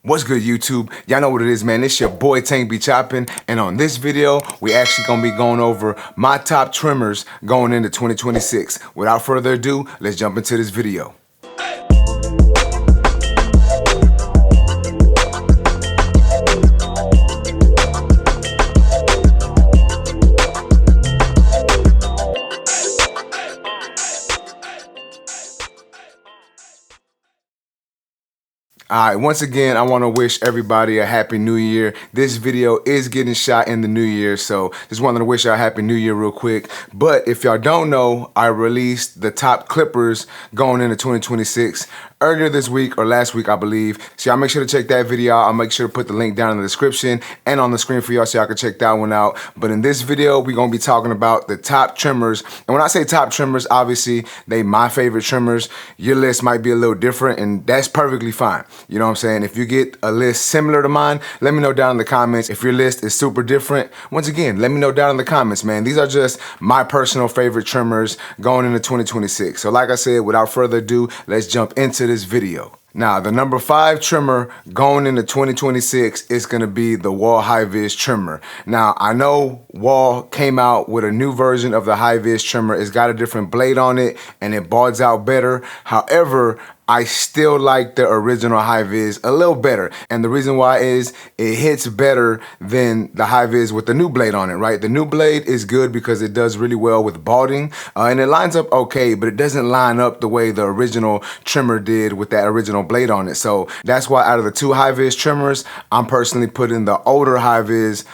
What's good, YouTube? Y'all know what it is, man. It's your boy Tank be chopping, and on this video, we actually gonna be going over my top trimmers going into 2026. Without further ado, let's jump into this video. Alright, once again, I want to wish everybody a happy new year. This video is getting shot in the new year, so just wanted to wish y'all a happy new year real quick. But if y'all don't know, I released the top clippers going into 2026 earlier this week or last week, I believe. So y'all make sure to check that video out. I'll make sure to put the link down in the description and on the screen for y'all so y'all can check that one out. But in this video, we're going to be talking about the top trimmers. And when I say top trimmers, obviously, they my favorite trimmers. Your list might be a little different, and that's perfectly fine. You know what I'm saying? If you get a list similar to mine, let me know down in the comments. If your list is super different, once again, let me know down in the comments, man. These are just my personal favorite trimmers going into 2026. So like I said, without further ado, let's jump into this video. Now, the number 5 trimmer going into 2026 is going to be the Wahl High Viz trimmer. Now, I know Wahl came out with a new version of the High Viz trimmer. It's got a different blade on it, and it balls out better. However, I still like the original High Viz a little better. And the reason why is it hits better than the High Viz with the new blade on it, right? The new blade is good because it does really well with balding, and it lines up okay, but it doesn't line up the way the original trimmer did with that original blade on it. So that's why out of the 2 High Viz trimmers, I'm personally putting the older High Viz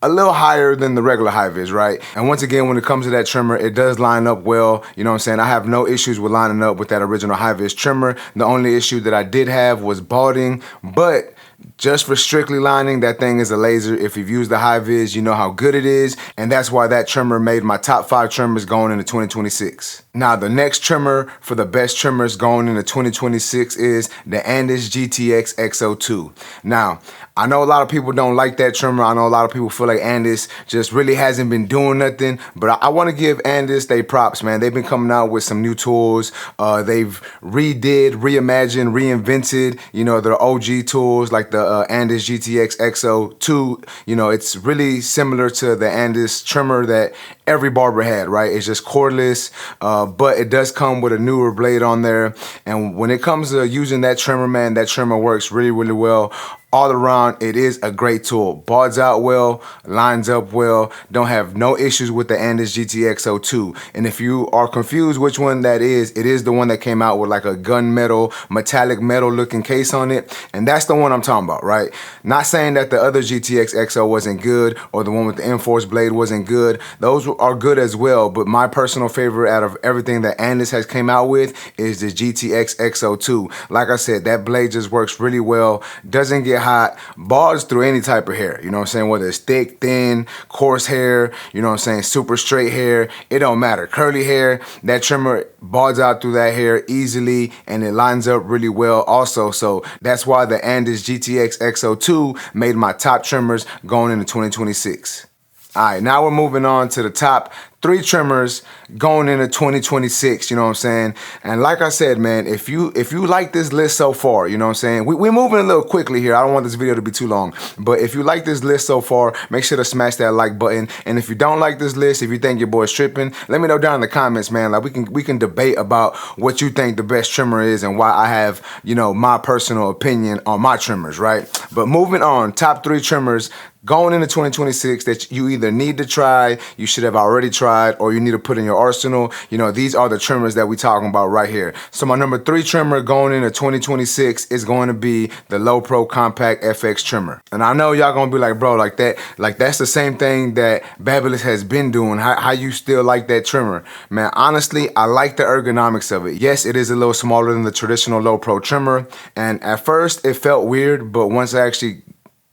a little higher than the regular High Viz, right? And once again, when it comes to that trimmer, it does line up well. You know what I'm saying? I have no issues with lining up with that original High Viz trimmer. The only issue that I did have was balding, but just for strictly lining, that thing is a laser. If you've used the High Viz, you know how good it is, and that's why that trimmer made my top 5 trimmers going into 2026. Now, the next trimmer for the best trimmers going into 2026 is the Andis GTX2. Now, I know a lot of people don't like that trimmer. I know a lot of people feel like Andis just really hasn't been doing nothing, but I want to give Andis they props, man. They've been coming out with some new tools. They've reimagined, reinvented, you know, their OG tools like the Andis GTX2. You know, it's really similar to the Andis trimmer that every barber had, right? It's just cordless, but it does come with a newer blade on there. And when it comes to using that trimmer, man, that trimmer works really, really well. All around, it is a great tool. Balls out well, lines up well, don't have no issues with the Andis GTX2. And if you are confused which one that is, it is the one that came out with like a gunmetal, metallic metal looking case on it. And that's the one I'm talking about, right? Not saying that the other GTX wasn't good or the one with the enforced blade wasn't good. Those are good as well, but my personal favorite out of everything that Andis has came out with is the GTX2. Like I said, that blade just works really well, doesn't get hot, balls through any type of hair, you know what I'm saying? Whether it's thick, thin, coarse hair, you know what I'm saying, super straight hair, it don't matter. Curly hair, that trimmer balls out through that hair easily, and it lines up really well also. So that's why the Andis GTX2 made my top trimmers going into 2026. All right, now we're moving on to the top 3 trimmers going into 2026, you know what I'm saying? And like I said, man, if you like this list so far, you know what I'm saying? We're moving a little quickly here. I don't want this video to be too long. But if you like this list so far, make sure to smash that like button. And if you don't like this list, if you think your boy's tripping, let me know down in the comments, man. Like we can debate about what you think the best trimmer is and why I have, you know, my personal opinion on my trimmers, right? But moving on, top 3 trimmers going into 2026 that you either need to try, you should have already tried, or you need to put in your arsenal. You know, these are the trimmers that we're talking about right here. So my number 3 trimmer going into 2026 is going to be the LoPro Compact FX trimmer. And I know y'all gonna be like, bro, like that's the same thing that BaByliss has been doing. How you still like that trimmer? Man, honestly, I like the ergonomics of it. Yes, it is a little smaller than the traditional LoPro trimmer, and at first it felt weird, but once I actually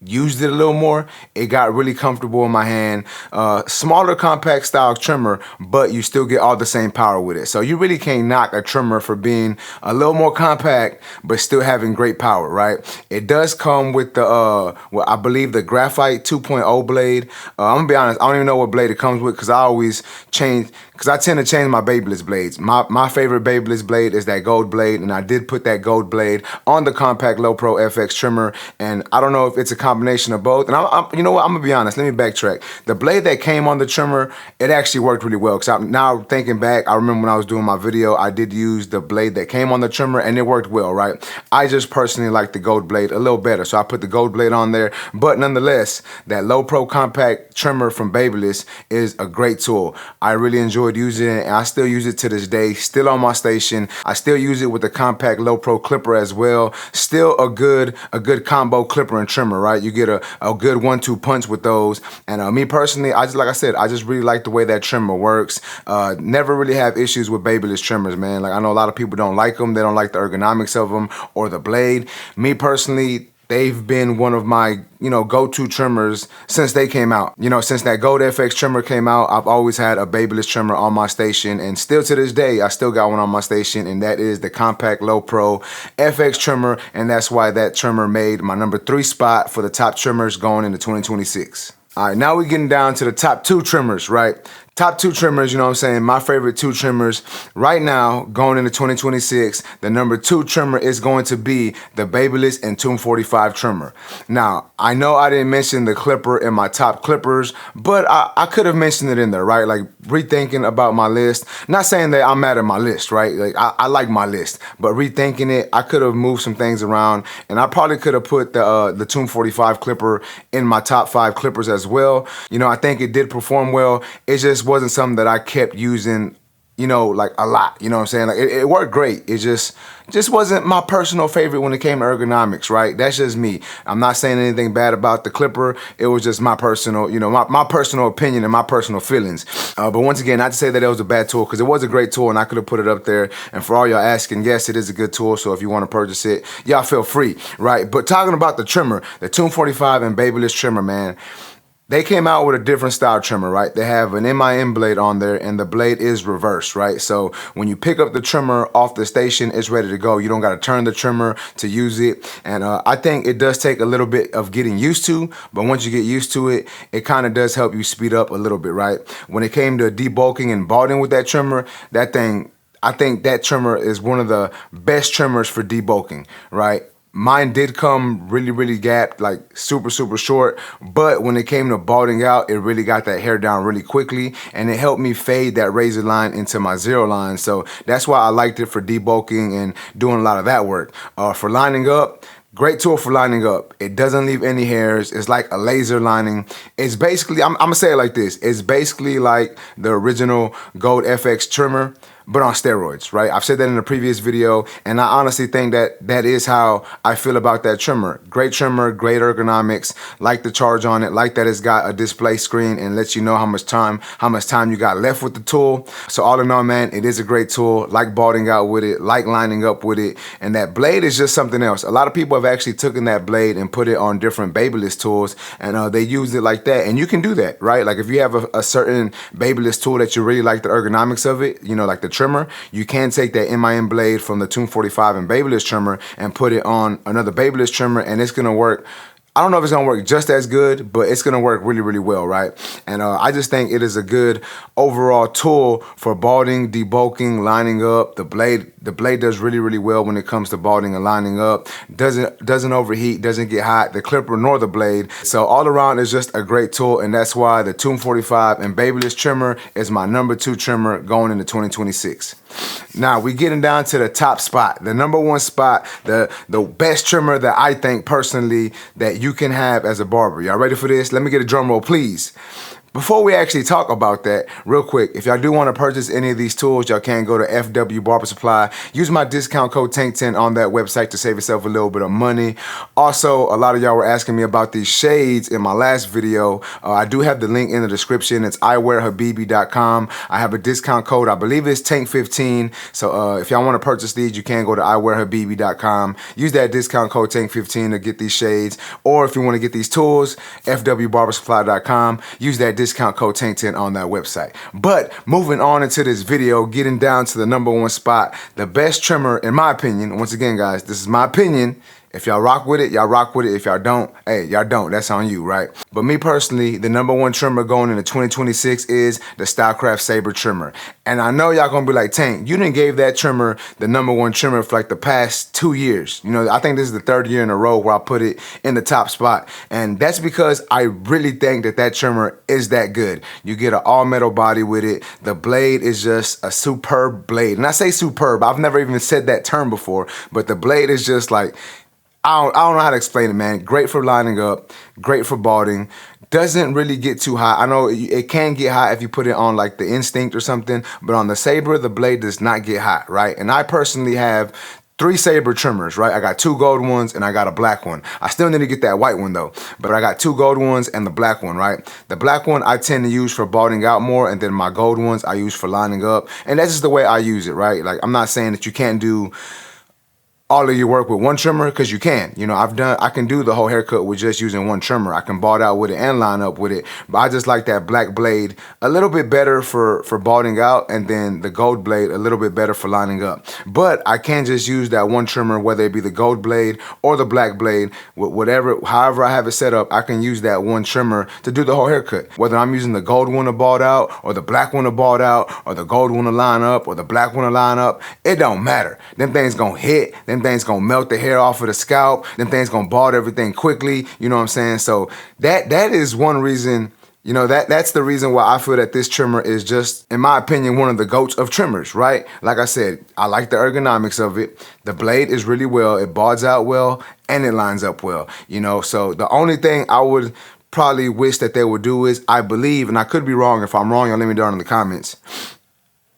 used it a little more, it got really comfortable in my hand. Smaller compact style trimmer, but you still get all the same power with it. So you really can't knock a trimmer for being a little more compact, but still having great power, right? It does come with the, well, I believe the Graphite 2.0 blade. I'm gonna be honest, I don't even know what blade it comes with because I always change, because I tend to change my BaByliss blades. My favorite BaByliss blade is that gold blade, and I did put that gold blade on the compact LoPro FX trimmer, and I don't know if it's a combination of both. And you know what, I'm gonna be honest, let me backtrack. The blade that came on the trimmer, it actually worked really well, because now thinking back, I remember when I was doing my video, I did use the blade that came on the trimmer, and it worked well, right? I just personally like the gold blade a little better, so I put the gold blade on there. But nonetheless, that LoPro compact trimmer from BaByliss is a great tool. I really enjoyed using it, and I still use it to this day, still on my station. I still use it with the compact LoPro clipper as well. Still a good combo clipper and trimmer, right? You get a good 1-2 punch with those. And me personally, like I said, I just really like the way that trimmer works. Never really have issues with BaByliss trimmers, man. Like, I know a lot of people don't like them. They don't like the ergonomics of them or the blade. Me personally, they've been one of my, go-to trimmers since they came out. Since that Gold FX trimmer came out, I've always had a BaByliss trimmer on my station, and still to this day, I still got one on my station, and that is the compact LoPro FX trimmer, and that's why that trimmer made my number 3 spot for the top trimmers going into 2026. All right, now we're getting down to the top 2 trimmers, right? Top 2 trimmers, you know what I'm saying? My favorite 2 trimmers right now going into 2026. The number 2 trimmer is going to be the BaByliss Entomb 45 trimmer. Now, I know I didn't mention the clipper in my top clippers, but I could have mentioned it in there, right? Like, rethinking about my list. Not saying that I'm mad at my list, right? Like, I like my list, but rethinking it, I could have moved some things around, and I probably could have put the Tomb 45 clipper in my top 5 clippers as well. I think it did perform well. It just wasn't something that I kept using, like a lot. You know what I'm saying? Like, it worked great. It just wasn't my personal favorite when it came to ergonomics, right? That's just me. I'm not saying anything bad about the clipper. It was just my personal, my personal opinion and my personal feelings. But once again, not to say that it was a bad tool, because it was a great tool and I could have put it up there. And for all y'all asking, yes, it is a good tool. So if you want to purchase it, y'all feel free, right? But talking about the trimmer, the Tomb 45 and BaByliss trimmer, man, they came out with a different style trimmer, right? They have an MIM blade on there, and the blade is reversed, right? So when you pick up the trimmer off the station, it's ready to go. You don't got to turn the trimmer to use it. And I think it does take a little bit of getting used to, but once you get used to it, it kind of does help you speed up a little bit, right? When it came to debulking and balding with that trimmer, I think that trimmer is one of the best trimmers for debulking, right? Mine did come really gapped, like super short, but when it came to balding out, it really got that hair down really quickly, and it helped me fade that razor line into my zero line. So that's why I liked it for debulking and doing a lot of that work. For lining up, great tool for lining up. It doesn't leave any hairs. It's like a laser lining. It's basically, I'm gonna say it like this, it's basically like the original Gold FX trimmer, but on steroids, right? I've said that in a previous video, and I honestly think that is how I feel about that trimmer. Great trimmer, great ergonomics, like the charge on it, like that it's got a display screen and lets you know how much time you got left with the tool. So all in all, man, it is a great tool. Like balding out with it, like lining up with it, and that blade is just something else. A lot of people have actually taken that blade and put it on different BaByliss tools, and they use it like that, and you can do that, right? Like if you have a certain BaByliss tool that you really like the ergonomics of it, like the trimmer, you can take that MIM blade from the Tomb 45 and BaByliss trimmer and put it on another BaByliss trimmer, and it's gonna work. I don't know if it's gonna work just as good, but it's gonna work really well, right? And I just think it is a good overall tool for balding, debulking, lining up. The blade does really well when it comes to balding and lining up. Doesn't overheat, doesn't get hot, the clipper nor the blade. So all around, it's just a great tool, and that's why the Tomb 45 and BaByliss trimmer is my number 2 trimmer going into 2026. Now we getting down to the top spot, the number 1 spot, the best trimmer that I think personally that you can have as a barber. Y'all ready for this? Let me get a drum roll, please. Before we actually talk about that, real quick, if y'all do want to purchase any of these tools, y'all can go to FW Barber Supply. Use my discount code TANK10 on that website to save yourself a little bit of money. Also, a lot of y'all were asking me about these shades in my last video. I do have the link in the description. It's eyewearhabibi.com. I have a discount code. I believe it's TANK15. So if y'all want to purchase these, you can go to eyewearhabibi.com. Use that discount code TANK15 to get these shades. Or if you want to get these tools, fwbarbersupply.com. Use that discount code TANK10 on that website. But moving on into this video, getting down to the number 1 spot, the best trimmer, in my opinion, once again, guys, this is my opinion, If y'all rock with it, y'all rock with it. If y'all don't, hey, y'all don't. That's on you, right? But me personally, the #1 trimmer going into 2026 is the Stylecraft Saber trimmer. And I know y'all gonna be like, Tank, you didn't gave that trimmer the #1 trimmer for like the past 2 years. You know, I think this is the 3rd year in a row where I put it in the top spot. And that's because I really think that that trimmer is that good. You get an all metal body with it. The blade is just a superb blade. And I say superb, I've never even said that term before, but the blade is just like, I don't know how to explain it, man. Great for lining up, great for balding. Doesn't really get too hot. I know it can get hot if you put it on like the Instinct or something, but on the Saber, the blade does not get hot, right? And I personally have 3 Saber trimmers, right? I got 2 gold ones and I got a black one. I still need to get that white one though, but I got 2 gold ones and the black one, right? The black one I tend to use for balding out more, and then my gold ones I use for lining up. And that's just the way I use it, right? Like, I'm not saying that you can't do all of your work with one trimmer, because you can. You know, I can do the whole haircut with just using one trimmer. I can bald out with it and line up with it, but I just like that black blade a little bit better for balding out, and then the gold blade a little bit better for lining up. But I can just use that one trimmer, whether it be the gold blade or the black blade, however I have it set up, I can use that one trimmer to do the whole haircut. Whether I'm using the gold one to bald out, or the black one to bald out, or the gold one to line up, or the black one to line up, it don't matter. Them things gonna hit, them things gonna melt the hair off of the scalp, them things gonna bald everything quickly, you know what I'm saying? So that is one reason, you know, that's the reason why I feel that this trimmer is just, in my opinion, one of the GOATs of trimmers, right? Like I said, I like the ergonomics of it. The blade is really well, it balds out well, and it lines up well, you know? So the only thing I would probably wish that they would do is, I believe, and I could be wrong, if I'm wrong, y'all let me know in the comments,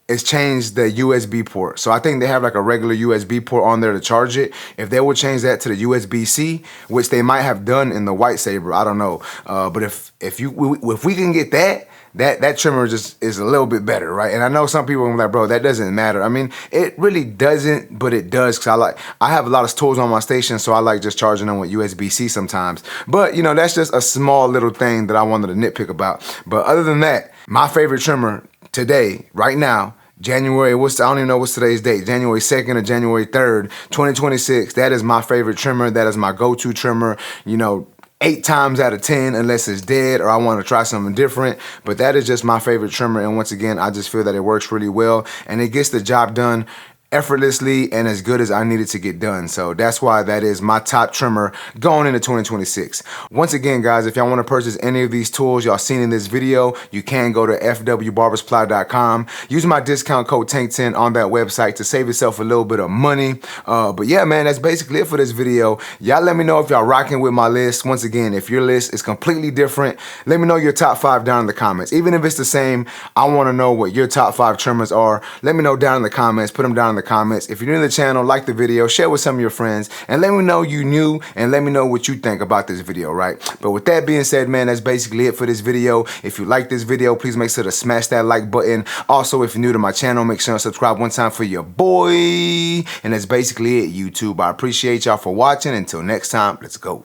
is change the USB port. So I think they have like a regular USB port on there to charge it. If they would change that to the USB-C, which they might have done in the white Saber, I don't know. But if we can get that trimmer just is a little bit better, right? And I know some people are like, bro, that doesn't matter. I mean, it really doesn't, but it does, because I have a lot of tools on my station, so I like just charging them with USB-C sometimes. But you know, that's just a small little thing that I wanted to nitpick about. But other than that, my favorite trimmer today, right now, January, I don't even know what's today's date, January 2nd or January 3rd, 2026, that is my favorite trimmer. That is my go-to trimmer, you know, 8 times out of 10, unless it's dead or I want to try something different. But that is just my favorite trimmer. And once again, I just feel that it works really well and it gets the job done effortlessly and as good as I needed to get done. So that's why that is my top trimmer going into 2026. Once again, guys, if y'all want to purchase any of these tools y'all seen in this video, you can go to fwbarbersupply.com. Use my discount code TANK10 on that website to save yourself a little bit of money. But yeah, man, that's basically it for this video. Y'all let me know if y'all rocking with my list. Once again, if your list is completely different, let me know your top 5 down in the comments. Even if it's the same, I want to know what your top 5 trimmers are. Let me know down in the comments. Put them down in the comments. If you're new to the channel, like the video, share with some of your friends, and let me know you new, and let me know what you think about this video, right? But with that being said, man, that's basically it for this video. If you like this video, please make sure to smash that like button. Also, if you're new to my channel, make sure to subscribe one time for your boy. And that's basically it, YouTube. I appreciate y'all for watching. Until next time, let's go.